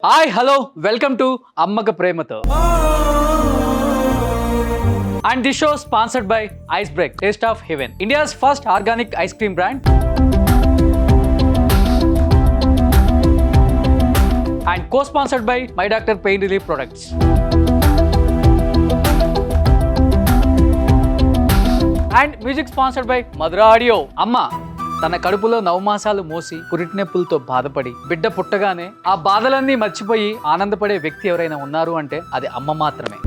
Hi hello welcome to అమ్మక ప్రేమతో and this show sponsored by Ice Break taste of heaven, India's first organic ice cream brand and co-sponsored by My Doctor Pain Relief Products. And music sponsored by Madhura audio. అమ్మ తన కడుపులో 9 మాసాలు మోసి పురిటి నొప్పులతో బాధపడి బిడ్డ పుట్టగానే ఆ బాధలన్నీ మర్చిపోయి ఆనందపడే వ్యక్తి ఎవరైనా ఉన్నారు అంటే అది అమ్మ మాత్రమే.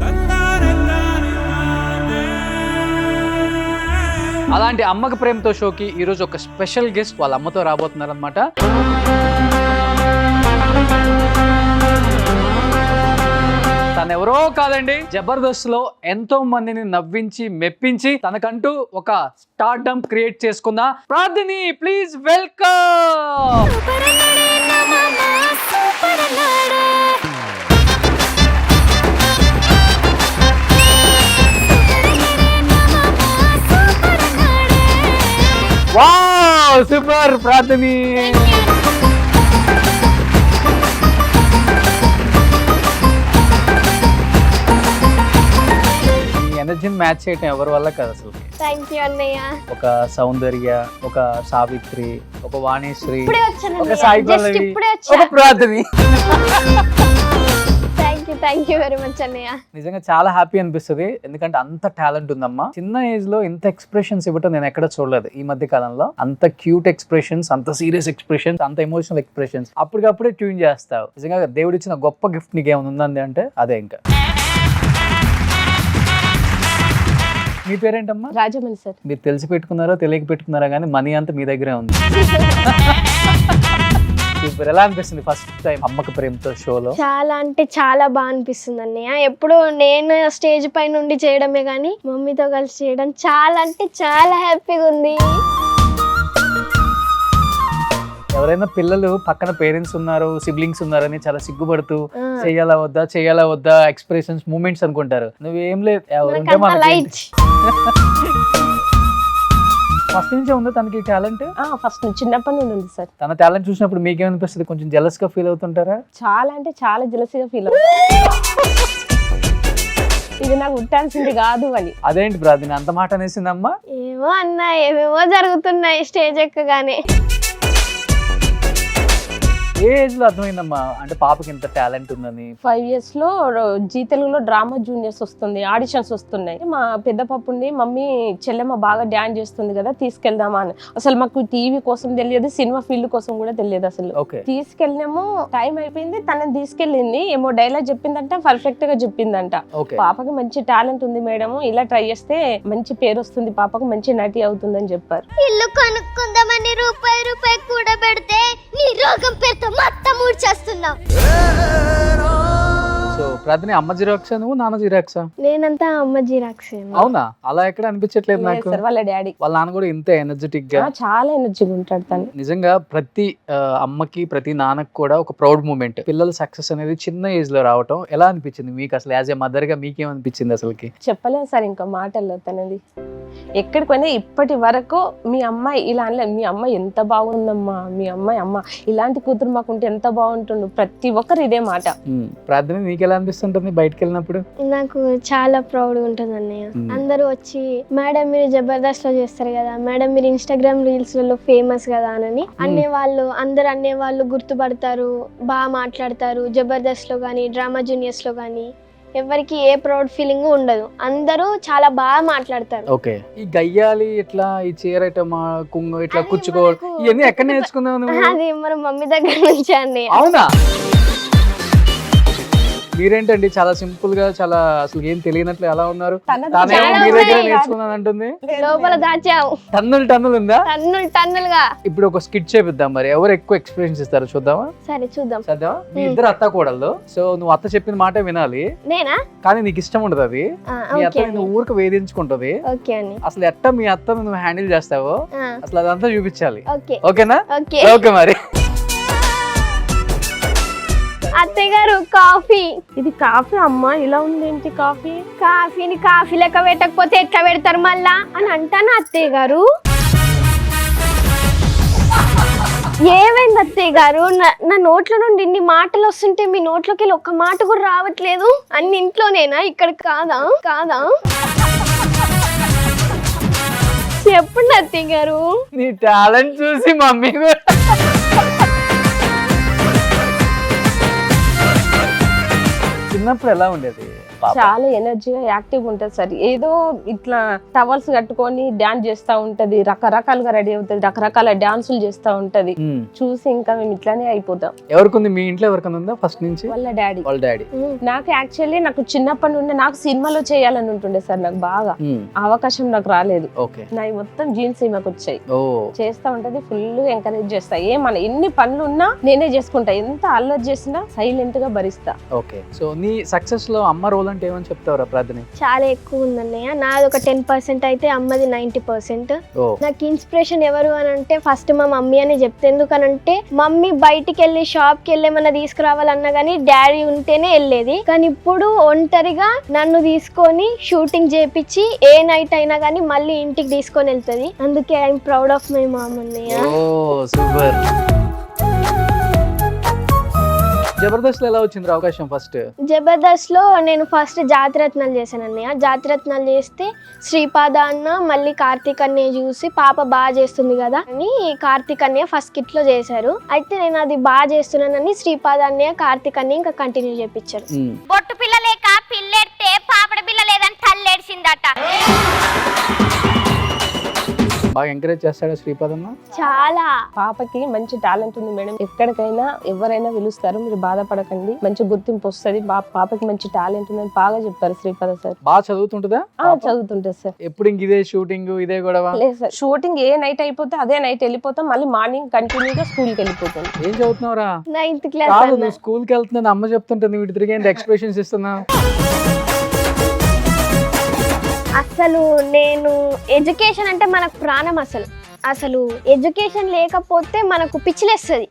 అలాంటి అమ్మక ప్రేమతో షోకి ఈరోజు ఒక స్పెషల్ గెస్ట్ వాళ్ళ అమ్మతో రాబోతున్నారు అనమాట. తనెవరో కాదండి, జబర్దస్త్ లో ఎంతో మందిని నవ్వించి మెప్పించి తనకంటూ ఒక స్టార్డమ్ క్రియేట్ చేసుకున్న Prarthini. Please welcome. Wow, super Prarthini. ఎనర్జీని మ్యాచ్ చేయటం ఎవరి వల్ల కాదు అసలు. థాంక్యూ అన్నయ్య. ఒక సౌందర్య, ఒక సావిత్రి, ఒక వాణిశ్రీ, ఒక సాయి పల్లవి, ఒక ప్రార్థని. థాంక్యూ వెరీ మచ్ అన్నయ్య. నిజంగా చాలా హ్యాపీ అనిపిస్తుంది, ఎందుకంటే అంత టాలెంట్ ఉందమ్మా. చిన్న ఏజ్ లో ఇంత ఎక్స్ప్రెషన్స్ ఇవ్వటం నేను ఎక్కడ చూడలేదు ఈ మధ్య కాలంలో. అంత క్యూట్ ఎక్స్ప్రెషన్స్, అంత సీరియస్ ఎక్స్ప్రెషన్స్, అంత ఎమోషనల్ ఎక్స్ప్రెషన్స్ అప్పటికప్పుడే ట్యూన్ చేస్తావు. నిజంగా దేవుడు ఇచ్చిన గొప్ప గిఫ్ట్ నీకు ఏమైనా ఉందండి అంటే అదే. ఇంకా మీ పేరేంటమ్మా? రాజమణి సార్. మీరు తెలిసి పెట్టుకున్నారో తెలియక పెట్టుకున్నారా కానీ మనీ అంతా మీ దగ్గరే ఉంది. ఇప్పుడు ఎలా అనిపిస్తుంది ఫస్ట్ టైం అమ్మక ప్రేమతో షోలో? చాలా అంటే చాలా బాగా అనిపిస్తుంది అన్నయ్య. ఎప్పుడు నేను స్టేజ్ పై నుండి చేయడమే కానీ మమ్మీతో కలిసి చేయడం చాలా అంటే చాలా హ్యాపీగా ఉంది. ఎవరైనా పిల్లలు పక్కన పేరెంట్స్ ఉన్నారు, సిబ్లింగ్స్ ఉన్నారని చాలా సిగ్గుపడుతూ చేయాలా వద్దా ఎక్స్ప్రెషన్స్, మూమెంట్స్ అనుకుంటారు. నువ్వేం లేదు, ఫస్ట్ నుంచే ఉందా తనకి టాలెంట్? ఫస్ట్ చిన్నప్పటి నుండి ఉంది సార్. తన టాలెంట్ చూసినప్పుడు మీకేమనిపిస్తుంది? కొంచెం జెలస్ గా ఫీల్ అవుతుంటారా? చాలా అంటే చాలా జెలసీగా ఫీల్ అవుతుంది. ఇది నాకు ఉట్టాల్సింది కాదు అని. అదేంటి ప్రార్థన అంత మాట అనేసిందమ్మా? ఏమో అన్న, ఏమేమో జరుగుతున్నాయి స్టేజ్ ఎక్కగానే. ఏ ఏజ్ లో అర్థమైందమ్మా అంటే పాపకి ఇంత టాలెంట్ ఉందని? 5 years లో జీ తెలుగులో డ్రామా జూనియర్స్ వస్తుంది, ఆడిషన్స్ వస్తున్నాయి. మా పెద్ద పాపుండి మమ్మీ చెల్లెమ్మ బాగా డాన్స్ చేస్తుంది కదా తీసుకెళ్దామా అని. అసలు మాకు టీవీ కోసం తెలియదు, సినిమా ఫీల్డ్ కోసం కూడా తెలియదు అసలు. తీసుకెళ్ళినాము, టైం అయిపోయింది, తనని తీసుకెళ్ళింది. ఏమో డైలాగ్ చెప్పిందంట, పర్ఫెక్ట్ గా చెప్పిందంట. పాపకి మంచి టాలెంట్ ఉంది మేడం, ఇలా ట్రై చేస్తే మంచి పేరు వస్తుంది, పాపకు మంచి నటి అవుతుందని చెప్పారు. ఇల్లు కొనుక్కుందామని రూపాయి కూడా పెడితే నీ రోగం పేరుతో మొత్తం ఊడ్చేస్తున్నావు. సో ప్రార్థన అమ్మ జిరాక్సా నువ్వు నాన్న జిరాక్సా? నేనంతా అమ్మ జిరాక్స్. అవునా? అలా ఎక్కడ అనిపించట్లేదు నాకు. వాళ్ళ డాడీ, వాళ్ళ నాన్న కూడా ఇంత ఎనర్జెటిక్ గా, చాలా ఎనర్జీగా ఉంటాడు తను. నిజంగా ప్రతి అమ్మకి ప్రతి నాన్నకి కూడా ఒక ప్రౌడ్ మూమెంట్. పిల్లల సక్సెస్ అనేది చిన్న ఏజ్ లో రావటం ఎలా అనిపించింది మీకు అసలు? యాజ్ ఏ మదర్ గా మీకేమనిపించింది అసలుకి? చెప్పలేదు సార్ ఇంకా మాటల్లో. తనది ఎక్కడికి పోయినా ఇప్పటి వరకు మీ అమ్మాయి ఇలా అనలే, మీ అమ్మాయి ఎంత బాగుందమ్మా, మీ అమ్మాయి అమ్మ ఇలాంటి కూతురు మాకుంటే ఎంత బాగుంటుండు, ప్రతి ఒక్కరు ఇదే మాట. ప్రార్థన నీకు ఎలా అనిపిస్తుంటుంది బయటకు వెళ్ళినప్పుడు? నాకు చాలా ప్రౌడ్ గా ఉంటుంది అన్నయ్య. అందరూ వచ్చి మేడం మీరు జబర్దస్త్ లో చేస్తారు కదా మేడం, మీరు ఇన్స్టాగ్రామ్ రీల్స్ లలో ఫేమస్ కదా అని అనేవాళ్ళు. అందరు అనేవాళ్ళు గుర్తుపడతారు, బాగా మాట్లాడతారు. జబర్దస్త్ లో కానీ డ్రామా జూనియర్స్ లో కానీ ఎవరికి ఏ ప్రౌడ్ ఫీలింగ్ ఉండదు, అందరూ చాలా బాగా మాట్లాడతారు. ఓకే, ఈ గయ్యాలి ఇట్లా ఈ చీరటమా కుంగు ఇట్లా కుచ్చుకోవడం ఇవన్నీ ఎక్కడ నేర్చుకున్నావు నువ్వు? అది మన మమ్మీ దగ్గర నుంచి అండి. అవునా? మీరేంటండి చాలా సింపుల్ గా, చాలా అసలు ఏం తెలియనట్లు ఎలా ఉన్నారు? తానేమో మీ దగ్గర నేర్చుకున్నాను అంటుంది. లోపల దాచావు. టన్నులు ఉందా? టన్నులుగా. ఇప్పుడు ఒక స్కిట్ చేపిద్దాం, మరి ఎవరు ఎక్కువ ఎక్స్పీరియన్స్ ఇస్తారో చూద్దామా? సరే చూద్దాం. చదివా? మీ ఇద్దరు అత్త కూడళ్ళు, సో నువ్వు అత్త చెప్పిన మాట వినాలి. నేనా? కానీ నీకు ఇష్టం ఉండదు అది. మీ అత్త నువ్వు ఊరికి వేధించుకుంటది. అసలు ఎట్టా మీ అత్తను నువ్వు హ్యాండిల్ చేస్తావో అసలు అదంతా చూపించాలి. ఓకేనా? ఓకే మరి. అత్తయ్య గారు కాఫీ. ఇది కాఫీ అమ్మా, ఇలా ఉంది ఏంటి కాఫీ? కాఫీని కాఫీ లెక్క పెట్టకపోతే ఎట్లా పెడతారు మళ్ళా అని అంటాను అత్తయ్య గారు. ఏమైంది అత్తయ్య గారు? నా నోట్ల నుండి ఇన్ని మాటలు వస్తుంటే మీ నోట్లోకి వెళ్ళి ఒక్క మాట కూడా రావట్లేదు. అన్ని ఇంట్లోనేనా, ఇక్కడ కాదా? చెప్పండి అత్తయ్య గారు. నీ టాలెంట్ చూసి మమ్మీ కూడా చిన్నప్పుడు ఎలా ఉండేది పాప? చాలా ఎనర్జీగా యాక్టివ్ ఉంటది సార్. ఏదో ఇట్లా టవల్స్ కట్టుకొని డాన్స్ చేస్తా ఉంటది, రకరకాలుగా రెడీ అవుతుంది, రకరకాల డాన్సులు చేస్తా ఉంటది. చూసి ఇంకా మేము ఇట్లానే అయిపోతాం. ఎవరికి మీ ఇంట్లో ఎవరికైనా ఉందా ఫస్ట్ నుంచి? వాళ్ళ డాడీ. వాళ్ళ డాడీ. నాకు యాక్చువల్లీ నాకు చిన్నప్పటి నుండి నాకు సినిమాలో చేయాలని ఉంటుండే సార్. నాకు బాగా అవకాశం నాకు రాలేదు. ఓకే. నా మొత్తం జీన్స్ ఈమెకు వచ్చాయి. ఓ, చేస్తా ఉంటది, ఫుల్ ఎంకరేజ్ చేస్తా. ఏమన్నా ఎన్ని పనులు ఉన్నా నేనే చేసుకుంటా, ఎంత అల్లరి చేసినా సైలెంట్ గా భరిస్తా. ఓకే. సో నీ సక్సెస్ లో అమ్మ రోల్ అంటే ఏమని చెప్తావురా ప్రార్థన? చాలా ఎక్కువ ఉందన్నయ్య. నాది ఒక 10% అయితే అమ్మది 90%. ఓ, నాకు ఇన్స్పిరేషన్ ఎవరు అని అంటే ఫస్ట్ మా మమ్మీ అని చెప్తే. ఎందుకనంటే మమ్మీ బయటికి వెళ్ళి షాప్ కి వెళ్ళి ఏమన్నా తీసుకురావాలన్నా గానీ డాడీ ఉంటేనే వెళ్ళేది. కానీ ఇప్పుడు ఒంటరిగా నన్ను తీసుకొని షూటింగ్ చేపించి ఏ నైట్ అయినా గానీ మళ్ళీ ఇంటికి తీసుకొని వెళ్తుంది. అందుకే I'm proud of my mom అన్నయ్య. ఓ సూపర్. జబర్దస్త్ లో ఎలా వచ్చింది అవకాశం ఫస్ట్? జబర్దస్త్ లో నేను ఫస్ట్ జాతిరత్నాలు చేశాను అన్నయ్య. జాతిరత్నాలు చేస్తే శ్రీపాద అన్న మళ్ళీ కార్తీక్ అన్నయ్య చూసి పాప బాగా చేస్తుంది కదా అని కార్తీక్ అన్నయ్య ఫస్ట్ కిట్ లో చేశారు. అయితే నేను అది బాగా చేస్తున్నానని శ్రీపాద అన్నయ్య కార్తీక్ అన్నయ్య ఇంకా కంటిన్యూ చేపించారు. బొట్టు పిల్ల లేక పిల్లెడితే పాపడ పిల్ల లేదని తల్లేడిసిందట. బాగా ఎంకరేజ్ చేస్తాడా శ్రీపాదన్న? చాలా. పాపకి మంచి టాలెంట్ ఉంది మేడం. ఎక్కడికైనా ఎవరైనా పిలుస్తారు, మీరు బాధపడకండి, మంచి గుర్తింపు వస్తుంది. పాపకి మంచి టాలెంట్ ఉందని బాగా చెప్పారు శ్రీపాద సార్. బాగా చదువుతుంటుందా? చదువుతుంటది సార్. ఎప్పుడు ఇంక ఇదే షూటింగ్ ఇదే గొడవ? లేదు సార్, షూటింగ్ ఏ నైట్ అయిపోతే అదే నైట్ వెళ్ళిపోతాం, మళ్ళీ మార్నింగ్ కంటిన్యూగా స్కూల్ కి వెళ్ళిపోతాం. ఏం చదువుతున్నావురా? 9th class. కాదు, నువ్వు స్కూల్ కి వెళ్తున్నాను అమ్మ చెప్తుంటుంది, వీటి తిరిగి ఎక్స్ప్రెషన్స్ ఇస్తున్నా. అసలు నేను ఎడ్యుకేషన్ అంటే మనకు ప్రాణం. అసలు ఎడ్యుకేషన్ లేకపోతే మనకు పిచ్చిలేస్తుంది,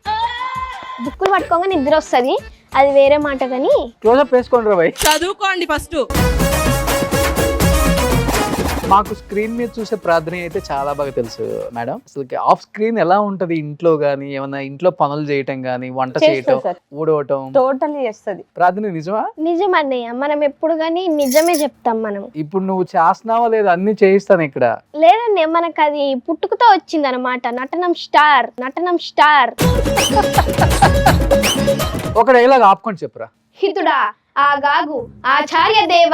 బుక్కులు పట్టుకోగా నిద్ర వస్తుంది, అది వేరే మాట. కానీ క్లోజప్ వేసుకోండి రా భయ్. చదువుకోండి ఫస్ట్. మాకు స్క్రీన్ మీద చూసే ప్రార్థన అయితే చాలా బాగా తెలుసు మేడం. అసలు ఆఫ్ స్క్రీన్ ఎలా ఉంటది? ఇంట్లో గానీ ఏమన్నా ఇంట్లో పనులు చేయటం గానీ, వంట చేయటం, ఊడవటం, టోటల్లీ చేస్తుంది. ప్రార్థన నిజమా? నిజం అన్నయ్య, మనం ఎప్పుడు కానీ నిజమే చెప్తాం. మనం ఇప్పుడు నువ్వు చేస్తున్నావా లేదా? అన్ని చేయిస్తాను ఇక్కడ. లేదండి, మనకు అది పుట్టుకతో వచ్చింది అనమాట. నటనం స్టార్. ఒక డైలాగ్ ఆపుకొని చెప్పురా. హితుడా ఆగాగు ఆచార్య దేవ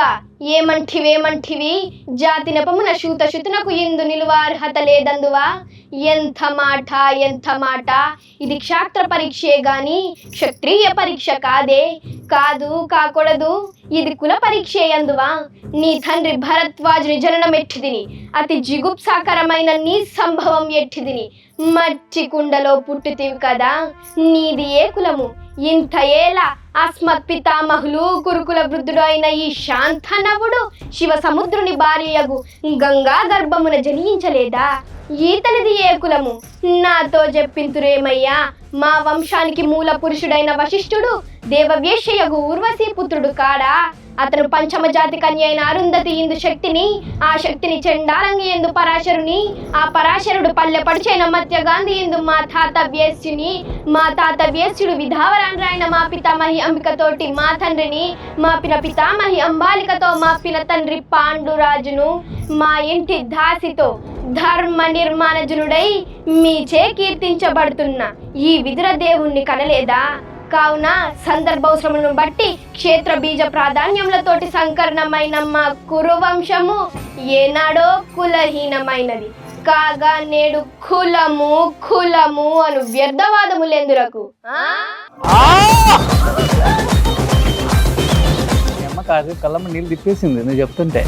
ఏమంటివి జాతి నెపమున శూతశుతునకు ఇందు నిలువ అర్హత లేదందువా. ఎంత మాట ఇది క్షాత్ర పరీక్షే గాని క్షత్రియ పరీక్ష కాకూడదు ఇది కుల పరీక్షే అందువా. నీ తండ్రి భరద్వాజుని జననం ఎట్టిదిని, అతి జిగుప్సాకరమైన నీ సంభవం ఎట్టిదిని. మట్టి కుండలో పుట్టితివి కదా, నీది ఏ కులము? ఇంత ఏళ అస్మత్ పితామహులు గురుకుల వృద్ధుడు అయిన ఈ శాంతనవుడు శివ సముద్రుని భార్యయగు గంగా గర్భమున జనించలేదా? ఈతనిది ఏ కులము? నాతో చెప్పింతురేమయ్యా. మా వంశానికి మూల పురుషుడైన వశిష్ఠుడు దేవవేశ్యయగు ఊర్వశీ పుత్రుడు కాడా? అతను పంచమ జాతి కన్య అయిన అరుంధతి ఇందు శక్తిని, ఆ శక్తిని చండాలంగి ఎందు పరాశరుని, ఆ పరాశరుడు పల్లె పడిచైన మత్య గాంధీ ఎందు మా తాత వ్యేస్యుడు విధావరాండ్రాయన మా పితామహి అంబికతోటి మా తండ్రిని, మా పితామహి అంబాలికతో మా తండ్రి పాండురాజును, మా ఇంటి దాసితో ధర్మ నిర్మాణజనుడై మీచే కీర్తించబడుతున్న ఈ విదుర దేవుణ్ణి కనలేదా? కావున సందర్భావసరములను బట్టి క్షేత్ర బీజ ప్రాధాన్యములతోటి సంకరణమైన మా కురువంశము ఏనాడో కులహీనమైనది కాగా నేడు కులము అను వ్యర్థవాదములెందురకు. అమ్మ కాదు, కళ్ళమ్మ నీళ్ళు తిప్పేసింది నువ్వు చెప్తుంటే.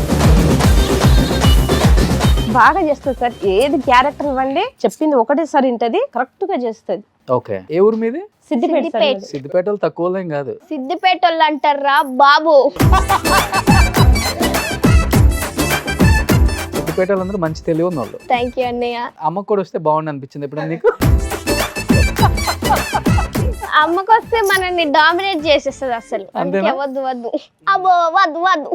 బాగా చేస్తుంది సార్. ఏది క్యారెక్టర్ ఇవ్వండి చెప్పింది ఒకటేసారి ఇంటది, కరెక్ట్ గా చేస్తుంది. ఓకే. ఏ ఊరు మీది? సిద్దిపేట. సిద్దిపేటలో తక్కువలేం కాదు. సిద్దిపేట వాళ్ళు అంటారా బాబు? సిద్దిపేట వాళ్ళందరూ మంచి తెలివి ఉన్న వాళ్ళు. థ్యాంక్ యూ అన్నయ్య. అమ్మకు కూడా వస్తే బాగుండు అనిపించింది ఇప్పుడు నీకు? అమ్మకు వస్తే మనల్ని డామినేట్ చేసేస్తుంది అసలు. అంతేనా? వద్దు అబ్బో వద్దు.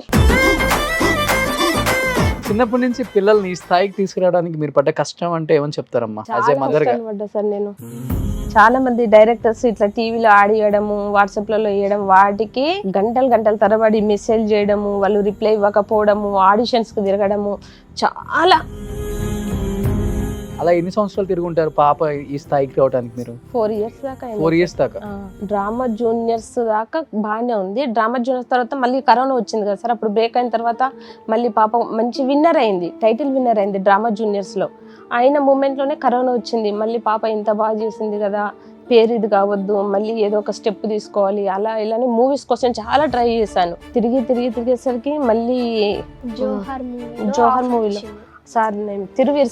చిన్నప్పటి నుంచి పిల్లల్ని ఈ స్థాయికి తీసుకురావడానికి మీరు పడ్డ కష్టం అంటే ఏమని చెప్తారమ్మా? యాజ్ ఏ మదర్ గా. సార్ నేను చాలా మంది డైరెక్టర్స్ ఇట్లా టీవీలో ఆడియడము, వాట్సాప్లలో వేయడం, వాటికి గంటల తరబడి మెసేజ్ చేయడము, వాళ్ళు రిప్లై ఇవ్వకపోవడము, ఆడిషన్స్ కి తిరగడము, చాలా. అలా ఎన్ని సంవత్సరాలు తిరుగుంటారు పాప ఈ స్థాయికి రావడానికి మీరు? 4 years దాకా 4 years దాకా. డ్రామా జూనియర్స్ దాకా బాగానే ఉంది. డ్రామా జూనియర్స్ తర్వాత మళ్ళీ కరోనా వచ్చింది కదా సార్, అప్పుడు బ్రేక్ అయిన తర్వాత మళ్ళీ పాప మంచి విన్నర్ అయింది, టైటిల్ విన్నర్ అయింది డ్రామా జూనియర్స్ లో. అయిన మూమెంట్లోనే కరోనా వచ్చింది. మళ్ళీ పాప ఇంత బాగా చేసింది కదా, పేరు ఇది కావద్దు, మళ్ళీ ఏదో ఒక స్టెప్ తీసుకోవాలి, అలా ఇలానే మూవీస్ కోసం చాలా ట్రై చేశాను. తిరిగేసరికి మళ్ళీ జోహర్ మూవీలో సార్, నేను తిరువీర్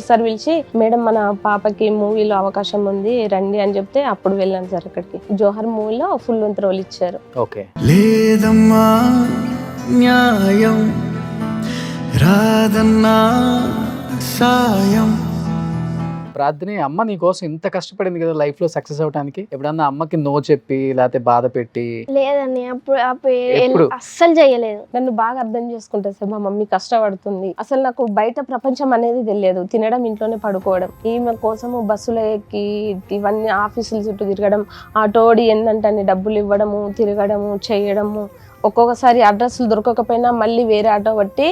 సార్ పిలిచి, మేడం మన పాపకి మూవీలో అవకాశం ఉంది రండి అని చెప్తే అప్పుడు వెళ్ళాను సార్ అక్కడికి. జోహర్ మూవీలో ఫుల్ లెంత్ రోల్ ఇచ్చారు. ఓకే. లేదమ్మా న్యాయం రాదన్నా సాయం. ప్రార్థన, అమ్మ నీ కోసం ఇంత కష్టపడింది కదా లైఫ్ లో సక్సెస్ అవడానికి, ఎప్పుడన్నా అమ్మకి నో చెప్పి లేకపోతే బాధ పెట్టి? లేదండి, ఎప్పుడు? అప్పుడు అస్సలు చేయలేదు. నన్ను బాగా అర్థం చేసుకుంటా సార్, మా మమ్మీ కష్టపడుతుంది. అసలు నాకు బయట ప్రపంచం అనేది తెలియదు. తినడం, ఇంట్లోనే పడుకోవడం. ఈమె కోసము బస్సులో ఎక్కి ఇవన్నీ ఆఫీసుల చుట్టూ తిరగడం, ఆటోడి ఏంటంటే అన్ని డబ్బులు ఇవ్వడము, తిరగడము, చేయడము. ఒక్కొక్కసారి అడ్రస్లు దొరకకపోయినా మళ్ళీ వేరే ఆటో పట్టి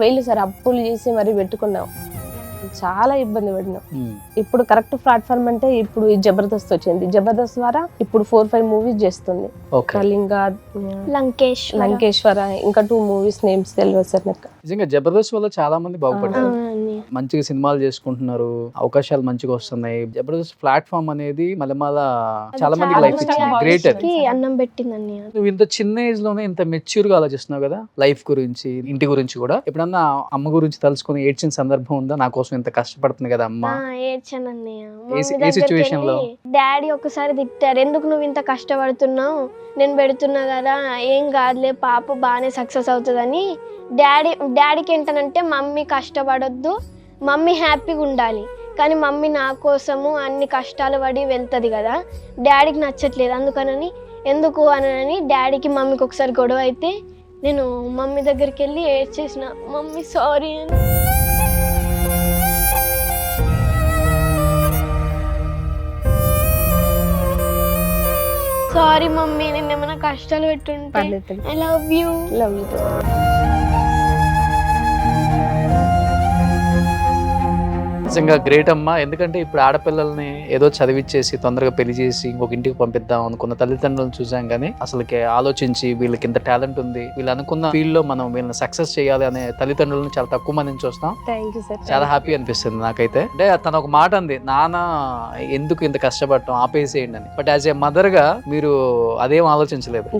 వేలు సార్ అప్పులు చేసి మరీ పెట్టుకున్నాం. చాలా ఇబ్బంది పడినాం. ఇప్పుడు కరెక్ట్ ప్లాట్ఫామ్ అంటే ఇప్పుడు ఈ జబర్దస్త్ వచ్చింది. జబర్దస్త్ ద్వారా ఇప్పుడు 4-5 మూవీస్ చేస్తుంది. కళింగ, లంకేశ్వర, ఇంకా 2 మూవీస్ నేమ్స్ తెలియదు సార్ నాకు. నిజంగా జబర్దస్త్ వల్ల చాలా మంది బాగుపడ్డారు, మంచిగా సినిమాలు చేసుకుంటున్నారు, అవకాశాలు మంచిగా వస్తున్నాయి. జబర్దస్త్ ప్లాట్ఫామ్ అనేది మళ్ళీ చాలా మందికి లైఫ్ ఇచ్చింది. గ్రేట్. అన్నం పెట్టిందండి. నువ్వు ఇంత చిన్న ఏజ్ లోనే ఇంత మెచ్యూర్ గా ఆలోచిస్తున్నావు కదా లైఫ్ గురించి, ఇంటి గురించి కూడా. ఎప్పుడన్నా అమ్మ గురించి తలుచుకుని ఏడ్చిన సందర్భం ఉందా? నా కోసం ఇంత కష్టపడుతుంది కదా అమ్మ? ఏడ్చానన్నయ్య. ఏ సిచ్యువేషన్ లో? డాడీ ఒకసారి తిట్టారు, ఎందుకు నువ్వు ఇంత కష్టపడుతున్నావు, నేను పెడుతున్నా కదా, ఏం కాదులే పాప బాగానే సక్సెస్ అవుతుందని. డాడీకి ఏంటనంటే మమ్మీ కష్టపడొద్దు, మమ్మీ హ్యాపీగా ఉండాలి, కానీ మమ్మీ నా కోసము అన్ని కష్టాలు పడి వెళ్తుంది కదా, డాడీకి నచ్చట్లేదు, అందుకనని ఎందుకు అని డాడీకి మమ్మీకి ఒకసారి గొడవ అయితే నేను మమ్మీ దగ్గరికి వెళ్ళి ఏడ్చేసిన, మమ్మీ సారీ అని. సారీ మమ్మీ, నేను ఏమైనా కష్టాలు పెట్టుంటే. I love you. Love you. నిజంగా గ్రేట్ అమ్మా. ఎందుకంటే ఇప్పుడు ఆడపిల్లల్ని ఏదో చదివిచ్చేసి తొందరగా పెళ్లి చేసి ఇంకొక ఇంటికి పంపిద్దాం అనుకున్న తల్లిదండ్రులను చూసాం, కానీ అసలుకి ఆలోచించి వీళ్ళకి ఇంత టాలెంట్ ఉంది, వీళ్ళు అనుకున్న ఫీల్డ్ లో మనం వీళ్ళని సక్సెస్ చేయాలి అనే తల్లిదండ్రులను చాలా తక్కువ మందిని చూస్తాం. చాలా హ్యాపీ అనిపిస్తుంది నాకైతే. అంటే తన ఒక మాట అంది, నాన్న ఎందుకు ఇంత కష్టపడటం ఆపేసేయండి అని. బట్ యాజ్ ఏ మదర్ గా మీరు అదేం ఆలోచించలేదు.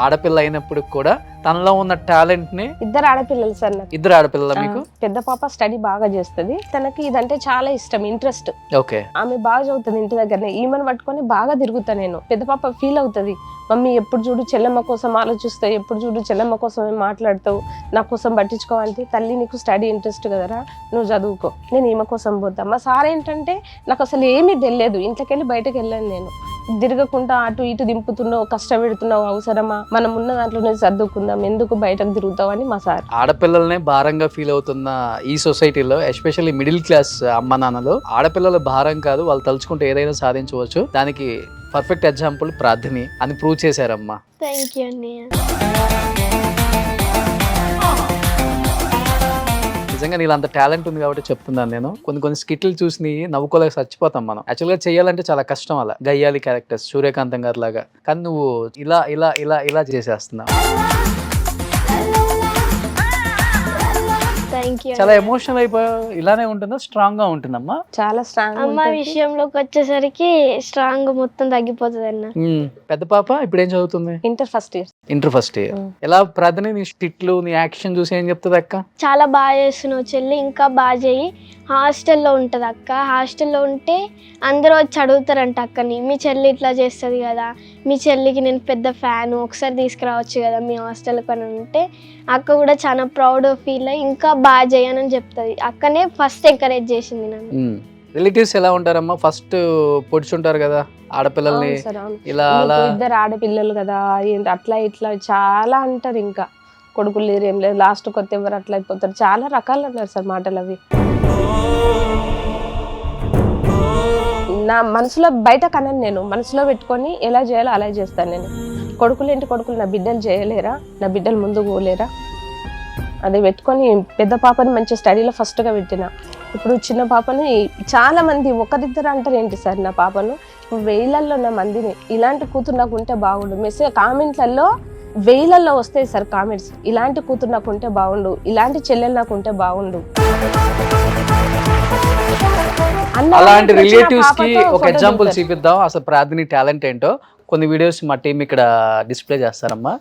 ఆడపిల్ల అయినప్పుడు కూడా తనలో ఉన్న టాలెంట్ ని. ఇద్దరు ఆడపిల్లలు సార్ నాకు. ఇద్దరు ఆడపిల్లల మీకు? పెద్ద పాప స్టడీ బాగా చేస్తుంది, తనకి ఇదంటే చాలా ఇష్టం, ఇంట్రెస్ట్. ఓకే. ఆమె బాగా చదువుతుంది ఇంటి దగ్గరనే. ఈమెను పట్టుకొని బాగా తిరుగుతా నేను. పెద్ద పాప ఫీల్ అవుతుంది, మమ్మీ ఎప్పుడు చూడు చెల్లెమ్మ కోసం ఆలోచిస్తావు, ఎప్పుడు చూడు చెల్లెమ్మ కోసమే మాట్లాడతావు, నా కోసం పట్టించుకోవాలంటే, తల్లి నీకు స్టడీ ఇంట్రెస్ట్ కదరా, నువ్వు చదువుకో, నేను ఈమె కోసం పోతా. మా సార్ ఏంటంటే నాకు అసలు ఏమీ తెలియదు, ఇంట్లోకి వెళ్ళి బయటకు వెళ్ళాను నేను. తిరగకుండా అటు ఇటు దింపుతున్నావు, కష్టపెడుతున్నావు, అవసరమా, మనం ఉన్న దాంట్లోనే సర్దుకుందాం, ఎందుకు బయటకు తిరుగుతావు అని మా సార్. ఆడపిల్లలనే భారంగా ఫీల్ అవుతున్న ఈ సొసైటీలో, ఎస్పెషల్లీ మిడిల్ క్లాస్ అమ్మ నాన్నలు, ఆడపిల్లల భారం కాదు, వాళ్ళు తలుచుకుంటే ఏదైనా సాధించవచ్చు. దానికి పర్ఫెక్ట్ ఎగ్జాంపుల్ ప్రార్థని అని ప్రూవ్ చేశారమ్మా. థ్యాంక్ యూ అన్నయ్య. నిజంగా నీళ్ళు అంత టాలెంట్ ఉంది కాబట్టి చెప్తున్నాను నేను. కొన్ని స్కిట్లు చూసి నవ్వుకోలేక చచ్చిపోతాం మనం. యాక్చువల్గా చేయాలంటే చాలా కష్టం, అలా గయ్యాలి క్యారెక్టర్స్ సూర్యకాంతం గారి లాగా, కానీ నువ్వు ఇలా ఇలా ఇలా ఇలా చేసేస్తున్నావు. చాలా ఎమోషనల్ అయిపోయావు. ఇలానే ఉంటుందా, స్ట్రాంగ్ గా ఉంటుందమ్మా? చాలా స్ట్రాంగ్. అమ్మ విషయంలోకి వచ్చేసరికి స్ట్రాంగ్ మొత్తం తగ్గిపోతుంది అన్న. పెద్ద పాప ఇప్పుడు ఏం చదువుతుంది? Inter first year. ఎలా ప్రార్థన, నీ స్టిట్లు, నీ యాక్షన్ చూసి ఏం చెప్తుంది అక్క? చాలా బాగా చేస్తున్నావు చెల్లి, ఇంకా బాగా చేయి. హాస్టల్లో ఉంటుంది అక్క, హాస్టల్లో ఉంటే అందరూ వచ్చి అడుగుతారంట అక్కని, మీ చెల్లి ఇట్లా చేస్తుంది కదా, మీ చెల్లికి నేను పెద్ద ఫ్యాను, ఒకసారి తీసుకురావచ్చు కదా మీ హాస్టల్కి అని అంటే అక్క కూడా చాలా ప్రౌడ్ ఫీల్ అయ్యి ఇంకా బాగా చేయనని చెప్తుంది. అక్కనే ఫస్ట్ ఎంకరేజ్ చేసింది నన్ను. రిలేటివ్స్ ఎలా ఉంటారమ్మా? ఫస్ట్ పొడుచుంటారు కదా ఆడపిల్లల్ని, ఇలా అలా. ఇద్దరు ఆడపిల్లలు కదా, అట్లా ఇట్లా చాలా అంటారు, ఇంకా కొడుకులు లేరు ఏం లేదు, లాస్ట్ కొత్త ఎవరు అట్లా అయిపోతారు, చాలా రకాలు అన్నారు సార్ మాటలు అవి. నా మనసులో బయట కనను, నేను మనసులో పెట్టుకొని ఎలా చేయాలో అలా చేస్తాను. నేను కొడుకులు నా బిడ్డలు చేయలేరా, నా బిడ్డలు ముందుకు పోలేరా, అది పెట్టుకొని పెద్ద పాపని మంచి స్టడీలో ఫస్ట్గా పెట్టిన. ఇప్పుడు చిన్న పాపని చాలా మంది ఒకరిద్దరు అంటారు ఏంటి సార్ నా పాపను, వేలల్లో నా మందిని ఇలాంటి కూతురు నాకు ఉంటే బాగుండు. మెసేజ్ కామెంట్లలో వేలల్లో వస్తాయి సార్ కామెంట్స్, ఇలాంటి కూతురు నాకు ఉంటే బాగుండు, ఇలాంటి చెల్లెలు నాకు ఉంటే బాగుండు. అలాంటి రిలేటివ్స్ కి ఒక ఎగ్జాంపుల్ చూపిద్దాం అసలు ప్రార్థని టాలెంట్ ఏంటో. కొన్ని వీడియోస్ మా టీం ఇక్కడ డిస్ప్లే చేస్తారమ్మా.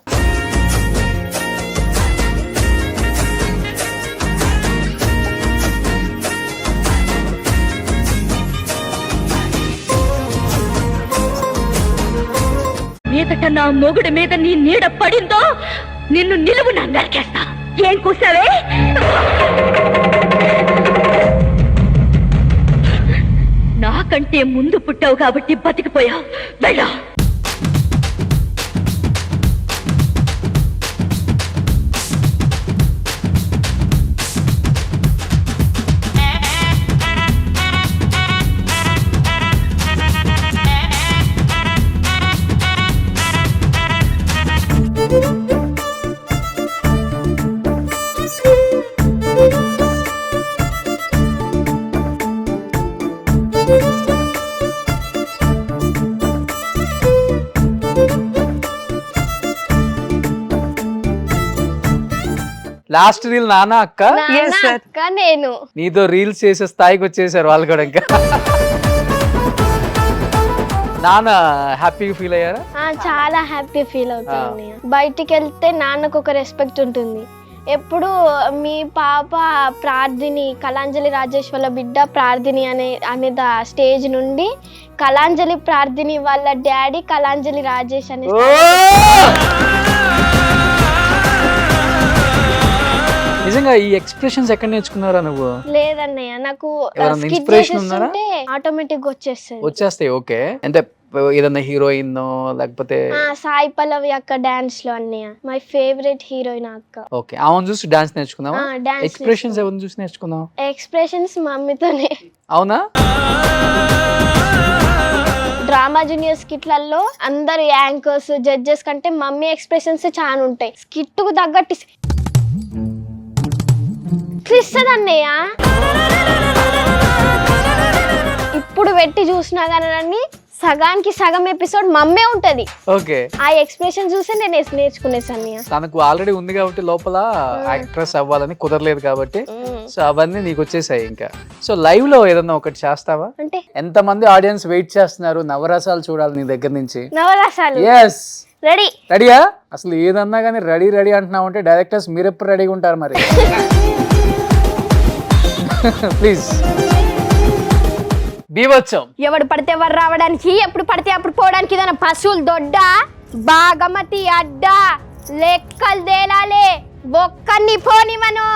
మీదట నా మొగుడి మీద నీ నీడ పడిందో నిన్ను నిలువు నరికేస్తా. ఏం కూసావే? నాకంటే ముందు పుట్టావు కాబట్టి బతికిపోయావు. వెళ్ళా. లాస్ట్ రీల్ నాన్న అక్క అక్క నేను నీతో రీల్స్ చేసే స్థాయికి వచ్చేసారు వాళ్ళు కూడా. ఇంకా నాన్న హ్యాపీగా ఫీల్ అయ్యారా? చాలా హ్యాపీ ఫీల్ అవుతాను. బయటికి వెళ్తే నాన్నకు ఒక రెస్పెక్ట్ ఉంటుంది. ఎప్పుడు మీ పాప ప్రార్థిని, కళాంజలి రాజేష్ వాళ్ళ బిడ్డ ప్రార్థిని అనే స్టేజ్ నుండి కళాంజలి ప్రార్థిని వాళ్ళ డాడీ కళాంజలి రాజేష్ అనే నిజంగా ఈ ఎక్స్ప్రెషన్స్ ఎక్కడ నేర్చుకున్నారా నువ్వు? లేదన్నయ్య, నాకు ఆటోమేటిక్ వచ్చేస్తాయి. ఓకే, అంటే ఏదన్నా హీరోయిన్ లేకపోతే సాయి పల్లవి అక్క డాన్స్ లో అన్నయ్య మై ఫేవరెట్ హీరోయిన్ అక్క. ఓకే, ఆమెను చూసి డాన్స్ నేర్చుకున్నావా? ఎక్స్ప్రెషన్స్ ఎవరిని చూసి నేర్చుకున్నావు? ఎక్స్ప్రెషన్స్ మమ్మీతోనే. అవునా? డ్రామా జూనియర్ స్కిట్లలో అందరు యాంకర్స్ జడ్జెస్ కంటే మమ్మీ ఎక్స్ప్రెషన్స్ చాలా ఉంటాయి. స్కిట్ కు తగ్గట్టు ఇస్తుంది అన్నయ్య. ఇప్పుడు పెట్టి చూసినా కానీ సగానికి సగం ఎపిసోడ్ మమ్మే ఉంటది. ఓకే, ఆ ఎక్స్ప్రెషన్ చూసి నేను నేర్చుకునేసాను. తనకు ఆల్రెడీ ఉంది కాబట్టి లోపల యాక్ట్రెస్ అవ్వాలని కుదరలేదు కాబట్టి సో అవన్నీ నీకు వచ్చేసాయి. ఇంకా సో లైవ్ లో ఏదన్నా ఒకటి చేస్తావా? అంటే ఎంత మంది ఆడియన్స్ వెయిట్ చేస్తున్నారు నవరసాలు చూడాలి నీ దగ్గర నుంచి. నవరసాలు ఎస్, రెడీ. రెడీయా? అసలు ఏదన్నా కానీ రెడీ అంటున్నావు అంటే డైరెక్టర్స్ మీరు ఎప్పుడు రెడీగా ఉంటారు మరి? ప్లీజ్. బీభత్సం. ఎవడు పడితే ఎవరు రావడానికి, ఎప్పుడు పడితే అప్పుడు పోవడానికి ఇదన్న పశువులు దొడ్డ, బాగమతి అడ్డ, లెక్కలు తేలాలే, ఒక్కన్ని పోనివను.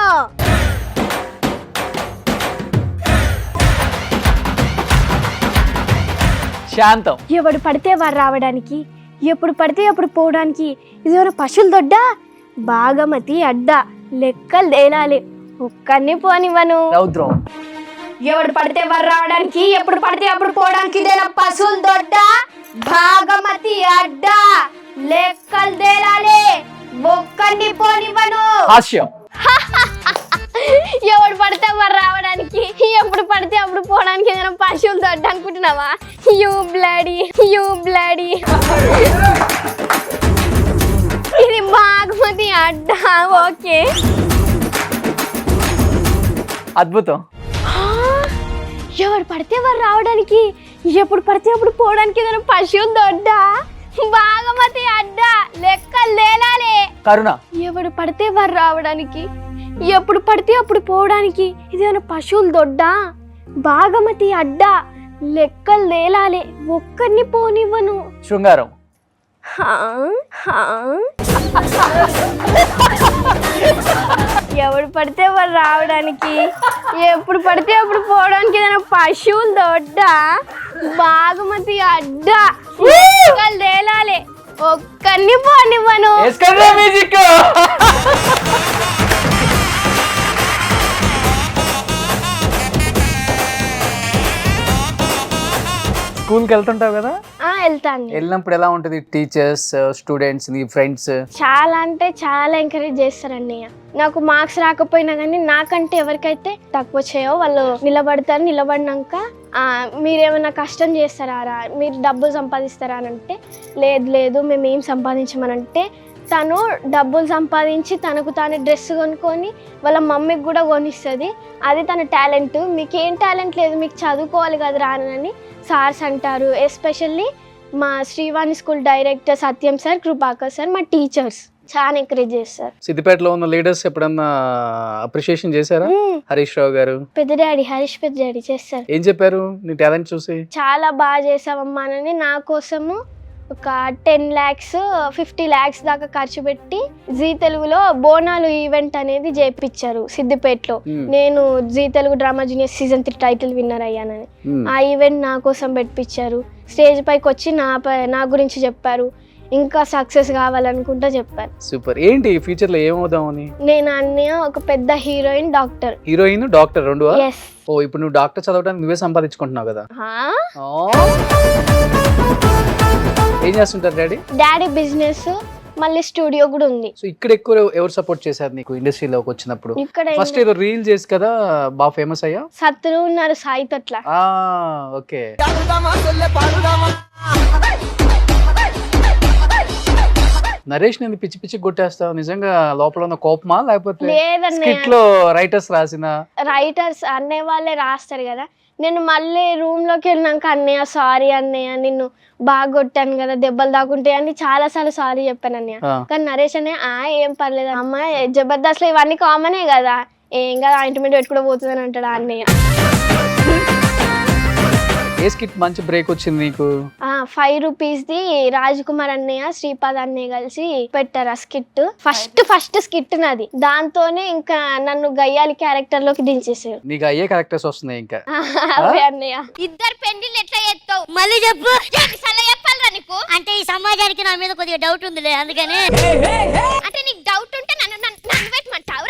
శాంతం. ఎవడు పడితే వారు రావడానికి, ఎప్పుడు పడితే అప్పుడు పోవడానికి ఇదేమైనా పశువులు దొడ్డ, బాగమతి అడ్డ, లెక్కలు తేలాలి, ఒక్కన్ని పోనివను. రౌద్రం. ఎవడు పడితే వారు రావడానికి, ఎప్పుడు పడితే అప్పుడు పోవడానికి ఇదేనా పశువులు దొడ్డ, భాగమతి అడ్డ, లెక్కలు తేలాలి, ఒక్కన్ని పోనివను. హాస్యం. ఎవడు పడితే వారు రావడానికి, ఎప్పుడు పడితే అప్పుడు పోవడానికి ఏదైనా పశువులు దొడ్డ అనుకుంటున్నావా? You bloody. ఇది బాగమతి అడ్డ. ఓకే, అద్భుతం. ఎవడు పడితే వారు రావడానికి, ఎప్పుడు పడితే అప్పుడు పోవడానికి ఏదైనా పశువులు దొడ్డ, బాగమతి అడ్డ, లెక్కలు తేలాలి. కరుణ. ఎవడు పడితే వారు రావడానికి, ఎప్పుడు పడితే అప్పుడు పోవడానికి ఇదేమైనా పశువులు దొడ్డ, బాగమతి అడ్డ, లెక్కలు తేలాలి, ఒక్కరిని పోనివ్వను. శృంగారం. ఎవడు పడితే వారు రావడానికి, ఎప్పుడు పడితే అప్పుడు పోవడానికి ఏదైనా పశువులు దొడ్డ, బాగమతి అడ్డ, లెక్కలు తేలాలి, ఒక్కరిని పోనివ్వను. స్కూల్కి వెళ్తుంటావు కదా, వెళ్తాను. వెళ్ళినప్పుడు ఎలా ఉంటుంది? టీచర్స్, స్టూడెంట్స్, నీ ఫ్రెండ్స్ చాలా అంటే చాలా ఎంకరేజ్ చేస్తారు అన్నయ్య. నాకు మార్క్స్ రాకపోయినా కానీ నాకంటే ఎవరికైతే తక్కువ చేయో వాళ్ళు నిలబడతారు. నిలబడినాక మీరేమైనా కష్టం చేస్తారా, మీరు డబ్బులు సంపాదిస్తారా అని అంటే లేదు లేదు మేము ఏం సంపాదించమనంటే తను డబ్బులు సంపాదించి తనకు తాను డ్రెస్ కొనుక్కొని వాళ్ళ మమ్మీకి కూడా కొనిస్తుంది. అది తన టాలెంట్. మీకేం టాలెంట్ లేదు, మీకు చదువుకోవాలి కదా రానని సార్స్ అంటారు. ఎస్పెషల్లీ మా శ్రీవాణి స్కూల్ డైరెక్టర్ సత్యం సార్, కృపాకర్ సార్, మా టీచర్స్ చాలా ఎంకరేజ్ చేస్తారు. సిద్దిపేటలో ఉన్న లీడర్స్ ఎప్పుడన్నా అప్రిషియేషన్ చేశారా? హరీష్ రావు గారు, పెద్ద డాడీ, హరీష్ పెద్ద డాడీ చేస్తారు. ఏం చెప్పారు నీ టాలెంట్ చూసి? చాలా బాగా చేసావమ్మా అని నా కోసము ఒక 10 lakhs 50 lakhs దాకా ఖర్చు పెట్టి జీ తెలుగులో బోనాలు ఈవెంట్ అనేది చేయించారు సిద్దిపేటలో. నేను Zee Telugu drama junior season 3 title winner అయ్యానని. ఆ ఈవెంట్ నా కోసం పెట్టించారు. స్టేజ్ పైకి వచ్చి నా గురించి చెప్పారు. ఇంకా సక్సెస్ కావాలనుకుంటా చెప్పారు. సూపర్. ఏంటి ఫ్యూచర్ లో ఏమవుదామని? నేను అన్నయ్య ఒక పెద్ద హీరోయిన్, డాక్టర్. హీరోయిన్, డాక్టర్ రెండు? ఎస్. ఓ, ఇప్పుడు నువ్వు డాక్టర్ చదవడానికి నువ్వే సంపాదించుకుంటున్నావు కదా. ఏం చేస్తుంటారు డాడీ? డాడీ బిజినెస్, మళ్ళీ స్టూడియో కూడా ఉంది. సో ఇక్కడ ఎక్కువ ఎవరు సపోర్ట్ చేశారు నీకు ఇండస్ట్రీలోకి వచ్చినప్పుడు? ఇక్కడ ఫస్ట్ ఏదో రీల్ చేసి కదా బాగా ఫేమస్ అయ్యా. సత్తులు ఉన్నారు, సాయి తొట్ల. ఓకే. నరేష్ నేను పిచ్చి పిచ్చి కొట్టేస్తావు, నిజంగా లోపల ఉన్న కోపమా లేకపోతే స్కిట్ లో రైటర్స్ రాసిన? రైటర్స్ అనే వాళ్ళే రాస్తారు కదా. నేను మళ్ళీ రూమ్ లోకి వెళ్ళినాక అన్నయ్య సారీ అన్నయ్య, నిన్ను బాగా కొట్టాను కదా, దెబ్బలు దాకుంటాయి అని చాలా సార్లు సారీ చెప్పాను అన్నయ్య. కానీ నరేష్ అనే ఏం పర్లేదు అమ్మ, జబర్దస్త్ లో ఇవన్నీ కామనే కదా, ఏం కదా ఆయింట్మెంట్ పెట్టుకుంటూ పోతుందని అంటాడు అన్నయ్య. ఏ స్కిట్ మంచి బ్రేక్ వచ్చింది నీకు? 5 రూపీస్ది రాజ్ కుమార్ అన్నయ్య, శ్రీపాద్ అన్నయ్య కలిసి పెట్టారు ఆ స్కిట్. ఫస్ట్ స్కిట్ నాది. దాంతోనే ఇంకా నన్ను గయ్యాలి క్యారెక్టర్ లోకి దించేసారు. నీకు అయ్యే క్యారెక్టర్స్ వస్తున్నాయి ఇంకా? అవే అన్నయ్య. ఇద్దరు పెండిలు ఎట్లా చేస్తావు? మళ్ళీ చెప్పు. చెప్పాలరా నీకు? అంటే ఈ సమాజానికి నా మీద కొద్దిగా డౌట్ ఉందిలే, అందుకని. అంటే నీకు డౌట్ ఉంటే నన్ను పెట్టమంటావు?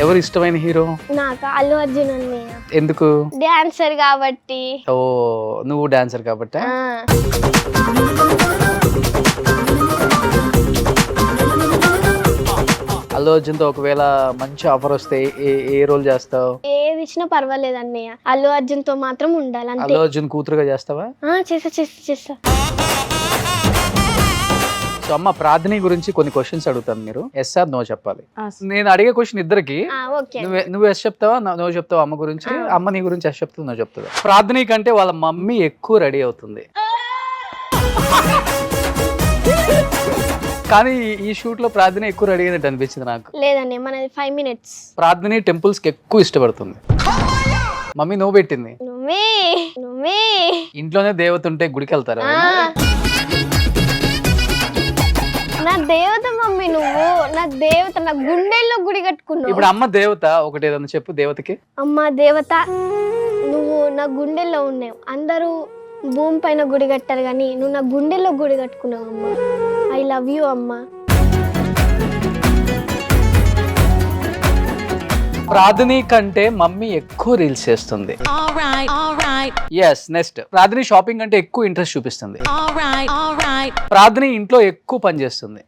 ఎవరు ఇష్టమైన హీరో? నాకు అల్లు అర్జున్ అన్నయ్య. ఎందుకు? డాన్సర్ కాబట్టి. ఓ, నువ్వు డాన్సర్ కాబట్టి. అల్లు అర్జున్ తో ఒకవేళ మంచి ఆఫర్ వస్తే ఏ రోల్ చేస్తావు? ఏది ఇచ్చినా పర్వాలేదు అన్నయ్య, అల్లు అర్జున్ తో మాత్రం ఉండాలి. అల్లు అర్జున్ కూతురుగా చేస్తావా? చేస్తా. సో అమ్మ, ప్రార్థన గురించి కొన్ని క్వశ్చన్స్ అడుగుతాను, మీరు ఎస్ ఆర్ నో చెప్పాలి. నేను అడిగే క్వశ్చన్ ఇద్దరికి, నువ్వు ఎస్ చెప్తావా, నో చెప్తావా? అమ్మ గురించి, అమ్మ నీ గురించి ఎస్ చెప్తావు, నో చెప్తావా? ప్రార్థన కంటే వాళ్ళ మమ్మీ ఎక్కువ రెడీ అవుతుంది, కానీ ఈ షూట్ లో ప్రార్థన ఎక్కువ రెడీ అయినట్టు అనిపించింది నాకు. లేదండి, మనది 5 minutes. ప్రార్థన టెంపుల్స్ కి ఎక్కువ ఇష్టపడుతుంది, మమ్మీ నువ్వు పెట్టింది. నువ్వే ఇంట్లోనే దేవత ఉంటే గుడికి వెళ్తారా? నా దేవత మమ్మీ, నువ్వు నా దేవత, నా గుండెల్లో గుడి కట్టుకున్నావు. ఇప్పుడు అమ్మ దేవత, ఒకటి ఏదన్నా చెప్పు దేవతకి. అమ్మ దేవత, నువ్వు నా గుండెల్లో ఉన్నావు. అందరూ భూమి పైన గుడి కట్టారు కానీ నువ్వు నా గుండెల్లో గుడి కట్టుకున్నావు అమ్మ. ఐ లవ్ యూ అమ్మ. ప్రార్థని కంటే మమ్మీ ఎక్కువ రీల్స్ చేస్తుంది. ఎస్. నెక్స్ట్, ప్రార్థని షాపింగ్ అంటే ఎక్కువ ఇంట్రెస్ట్ చూపిస్తుంది. ప్రార్థని ఇంట్లో ఎక్కువ పని చేస్తుంది.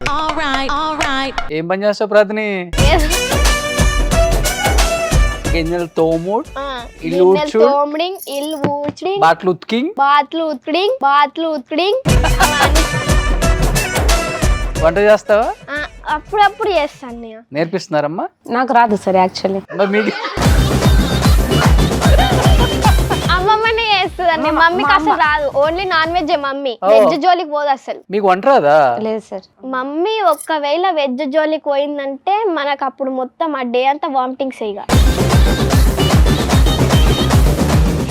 ఏం పని చేస్తావు ప్రార్థని? గిన్నెలు తోముడు, ఇల్లు ఊడ్చడం, బాట్లు ఉతికింగ్, వంట చేస్తావా? అప్పుడప్పుడు చేస్తాను. నేర్పిస్తున్నారమ్మా? నాకు రాదు సార్ యాక్చువల్లీ. మీకు అమ్మమ్మనే చేస్తుంది, మమ్మీకి అసలు రాదు. Only non veg mummy, veg జోలికి పోదు అసలు. మీకు వంట రాదా? లేదు సార్. మమ్మీ ఒకవేళ వెజ్ జోలికి పోయిందంటే మనకు అప్పుడు మొత్తం ఆ డే అంతా వామిటింగ్స్ ఇక.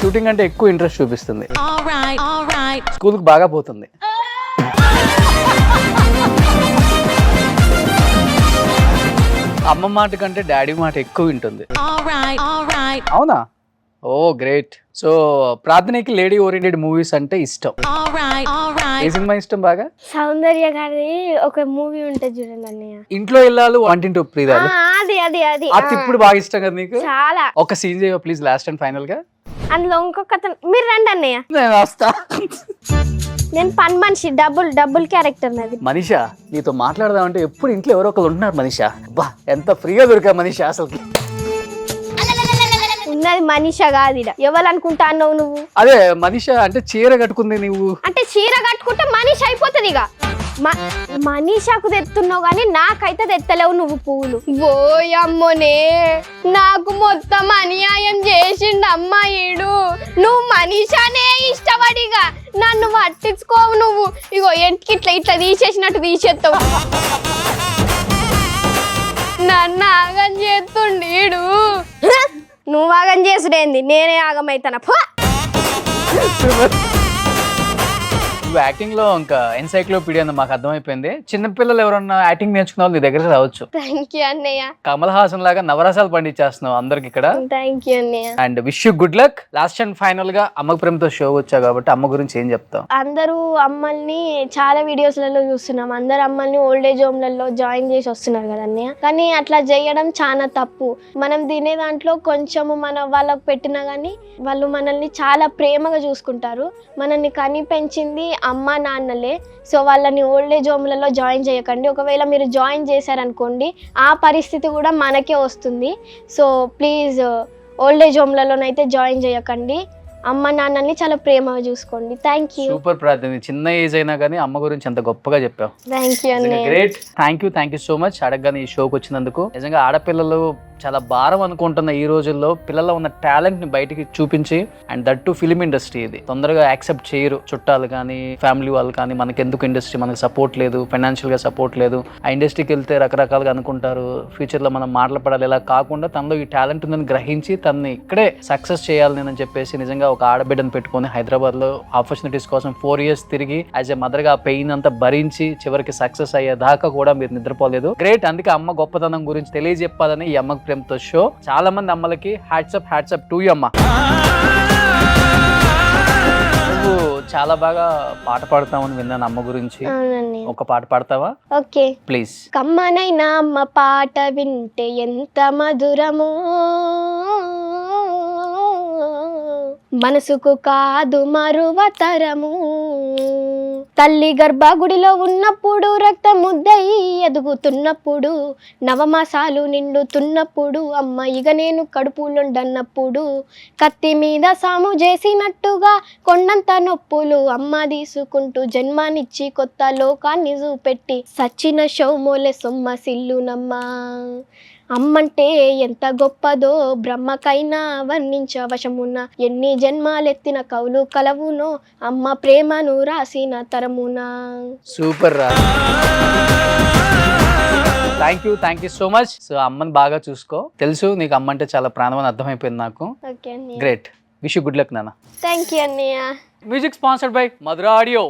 షూటింగ్ అంటే ఎక్కువ ఇంట్రెస్ట్ చూపిస్తుంది. స్కూల్ కి బాగా పోతుంది. అమ్మ మాట కంటే డాడీ మాట ఎక్కువ వింటుంది. అవునా? ఓ గ్రేట్. సో ప్రార్థనకి లేడీ ఓరియంటెడ్ మూవీస్ అంటే ఇష్టం. ఏ సినిమా ఇష్టం బాగా? సౌందర్య గారి ఒక మూవీ ఉంటుంది చూడండి అన్నయ్య, ఇంట్లో ఇల్లాలు వంటింటి ప్రియురాలు. అది అది అది అది ఇప్పుడు బాగా ఇష్టం కదా నీకు? చాలా. ఒక సీన్ చేయవా ప్లీజ్, లాస్ట్ అండ్ ఫైనల్ గా? అందులో ఇంకొక మీరు రండి అన్నయ్య, నేను వస్తా. నేను పని మనిషి, డబుల్ క్యారెక్టర్ నాది. మనీషా నీతో మాట్లాడదామంటే ఎప్పుడు ఇంట్లో ఎవరో ఒకరు ఉంటున్నారు మనీషా. బా ఎంత ఫ్రీగా దొరికా మనీషా అసలు. ఉన్నది మనీషా కాదు, ఎవరు అనుకుంటా అన్నావు నువ్వు? అదే మనీషా అంటే చీర కట్టుకుంది నువ్వు. అంటే చీర కట్టుకుంటే మనీష్ అయిపోతుంది ఇక. మనీషాకు తెస్తున్నావు కానీ నాకైతే తెత్తలేవు నువ్వు పువ్వులు. ఓయమ్మోనే, నాకు మొత్తం అన్యాయం చేసిండు అమ్మాయిడు. నువ్వు మనీషానే ఇష్టపడిగా నన్ను పట్టించుకోవు నువ్వు. ఇగో ఎంటికి ఇట్లా తీసేసినట్టు తీసేస్తావు. నన్ను ఆగం చేస్తుండీడు. నువ్వు ఆగం చేసుడేంది, నేనే ఆగమైతానా? నువ్వు యాక్టింగ్ లో ఇంకా ఎన్సైక్లోపీడియా అని మాకు అర్థమైపోయింది. చిన్నపిల్లలు ఎవరన్నా యాక్టింగ్ నేర్చుకున్న వాళ్ళు నీ దగ్గర రావచ్చు. థ్యాంక్ యూ అన్నయ్య. కమల్ హాసన్ లాగా నవరసాలు పండించేస్తున్నావు అందరికి ఇక్కడ. థ్యాంక్ యూ అన్నయ్య. And wish you good luck. Last and final గా అమ్మకు ప్రేమతో షో వచ్చావు కాబట్టి అమ్మ గురించి ఏం చెప్తావు? అందరూ అమ్మల్ని చాలా వీడియోస్లలో చూస్తున్నాం, అందరు అమ్మల్ని ఓల్డ్ ఏజ్ హోమ్లలో జాయిన్ చేసి వస్తున్నారు కదా అన్నయ్య. కానీ అట్లా చేయడం చాలా తప్పు. మనం తినే దాంట్లో కొంచెము మన వాళ్ళకు పెట్టినా కానీ వాళ్ళు మనల్ని చాలా ప్రేమగా చూసుకుంటారు. మనల్ని కని పెంచింది అమ్మ నాన్నలే. సో వాళ్ళని ఓల్డ్ ఏజ్ హోమ్లలో జాయిన్ చేయకండి. ఒకవేళ మీరు జాయిన్ చేశారనుకోండి ఆ పరిస్థితి కూడా మనకే వస్తుంది. సో ప్లీజ్ ఓల్డ్ ఏజ్ హోమ్లలోనైతే జాయిన్ చేయకండి. అమ్మ నాన్నల్ని చాలా ప్రేమగా చూసుకోండి. Thank you. సూపర్ ప్రార్థన. చిన్న ఏజ్ అయినా కానీ అమ్మ గురించి అంత గొప్పగా చెప్పావు. థ్యాంక్ యూ అన్నయ్య. Great. Thank you so much అడగగానే ఈ షోకి వచ్చినందుకు. నిజంగా ఆడపిల్లలు చాలా భారం అనుకుంటున్న ఈ రోజుల్లో పిల్లల్లో ఉన్న టాలెంట్ ని బయటికి చూపించి, and that to film industry ఇది తొందరగా యాక్సెప్ట్ చేయరు. చుట్టాలు కానీ ఫ్యామిలీ వాళ్ళు కానీ మనకెందుకు ఇండస్ట్రీ, మనకు సపోర్ట్ లేదు, ఫైనాన్షియల్ గా సపోర్ట్ లేదు, ఆ ఇండస్ట్రీకి వెళ్తే రకరకాలుగా అనుకుంటారు, ఫ్యూచర్ లో మనం మాట్లాడాలి. ఇలా కాకుండా తనలో ఈ టాలెంట్ ఉందని గ్రహించి తనని ఇక్కడే సక్సెస్ చేయాలి నేను చెప్పేసి నిజంగా ఒక ఆడబిడ్డను పెట్టుకొని హైదరాబాద్ లో ఆపర్చునిటీస్ కోసం 4 years తిరిగి యాజ్ ఎ మదర్ గా పెయిన్ అంతా భరించి చివరికి సక్సెస్ అయ్యే దాకా కూడా మీరు నిద్రపోలేదు. గ్రేట్. అందుకే అమ్మ గొప్పతనం గురించి తెలియజెప్పాలని ఈ అమ్మకు ప్రేమతో షో. చాలా మంది అమ్మలకి హ్యాట్సప్ టు యు అమ్మ. నువ్వు చాలా బాగా పాట పాడతావని విన్నాను అమ్మ గురించి. ఒక పాట పాడతావా? Okay please. కమ్మనైనా అమ్మ పాట వింటే ఎంత మధురమో, మనసుకు కాదు మరువతరము. తల్లి గర్భగుడిలో ఉన్నప్పుడు, రక్త ముద్దై ఎదుగుతున్నప్పుడు, నవమాసాలు నిండుతున్నప్పుడు, అమ్మ ఇక నేను కడుపులుండన్నప్పుడు, కత్తి మీద సాము చేసినట్టుగా కొండంత నొప్పులు అమ్మ తీసుకుంటూ జన్మానిచ్చి కొత్త లోకాన్ని చూపెట్టి సచ్చిన షౌమోలే సొమ్మ సిల్లునమ్మా. అమ్మంటే ఎంత గొప్పదో బ్రహ్మకైనా వర్ణించవశమున, ఎన్ని జన్మాలెత్తిన కవులు కలవునో అమ్మ ప్రేమను రాసిన తరమునా. సూపర్ రా. Thank you so much. So అమ్మని బాగా చూసుకో. తెలుసు నీకు అమ్మ అంటే చాలా ప్రాణం అని అర్థమైపోయింది నాకు. ఓకే అన్నయ్య. Great. Wish you good luck నాన్న. థ్యాంక్ యూ అన్నయ్య. Music sponsored by Madhura audio.